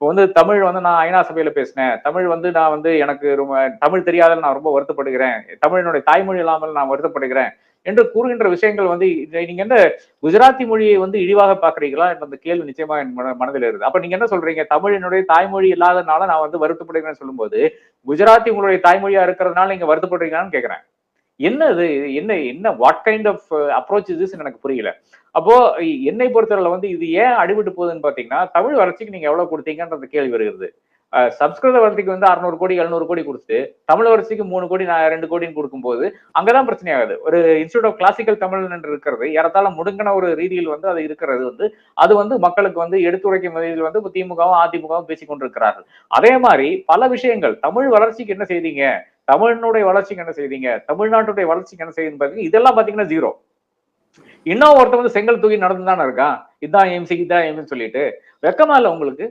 இப்போ வந்து தமிழ் வந்து நான் ஐநா சபையில பேசினேன். தமிழ் வந்து நான் வந்து எனக்கு ரொம்ப தமிழ் தெரியாதன்னு நான் ரொம்ப வருத்தப்படுகிறேன். தமிழ் என்னுடைய தாய்மொழி இல்லாமல் நான் வருத்தப்படுகிறேன். என்று கூறுகின்ற விஷயங்கள் வந்து நீங்க என்ன குஜராத்தி மொழியை வந்து இழிவாக பார்க்கிறீங்களா என்ற அந்த கேள்வி நிச்சயமா என் மனதில் இருக்குது. அப்ப நீங்க என்ன சொல்றீங்க? தமிழ் என்னுடைய தாய்மொழி இல்லாதனால நான் வந்து வருத்தப்படுகிறேன்னு சொல்லும்போது, குஜராத்தி உங்களுடைய தாய்மொழியா இருக்கிறதுனால நீங்க வருத்தப்படுறீங்களான்னு கேட்கிறேன். என்ன இது? என்ன என்ன what kind of approach is திஸ்ன்னு எனக்கு புரியல. அப்போ என்னை பொறுத்தவரையில வந்து இது ஏன் அடிபட்டு போகுதுன்னு பார்த்தீங்கன்னா, தமிழ் வளர்ச்சிக்கு நீங்க எவ்வளவு குடுத்தீங்கன்ற கேள்வி வருகிறது. சம்ஸ்கிருத வளர்ச்சிக்கு வந்து 600 கோடி, 700 கோடி குடுத்துட்டு, தமிழ் வளர்ச்சிக்கு 3 கோடி, 2 கோடின்னு குடுக்கும்போது, அங்க தான் பிரச்சனை ஆகுது. ஒரு இன்ஸ்டிடியூட் ஆஃப் கிளாசிக்கல் தமிழ் என்று இருக்கிறது. ஏறத்தாழ முடுங்கின ஒரு ரீதியில் வந்து அது இருக்கிறது வந்து, அது வந்து மக்களுக்கு வந்து எடுத்துரைக்கும் வகையில் வந்து திமுகவும், அதிமுகவும் பேசிக் கொண்டிருக்கிறார்கள். அதே மாரி பல விஷயங்கள் தமிழ் வளர்ச்சிக்கு என்ன செய்தீங்க? தமிழனுடைய வளர்ச்சிக்கு என்ன செய்தீங்க? தமிழ்நாட்டுடைய வளர்ச்சிக்கு என்ன செய்யுதுன்னு பார்த்தீங்கன்னா, இதெல்லாம் பார்த்தீங்கன்னா 0. இன்னும் ஒருத்தன் வந்து செங்கல் தூக்கி நடந்து தானே இருக்கான். இதான் எய்ம்ஸ், இதான் எய்ம்ஸ்ன்னு சொல்லிட்டு. வெட்கமா இல்ல உங்களுக்கு?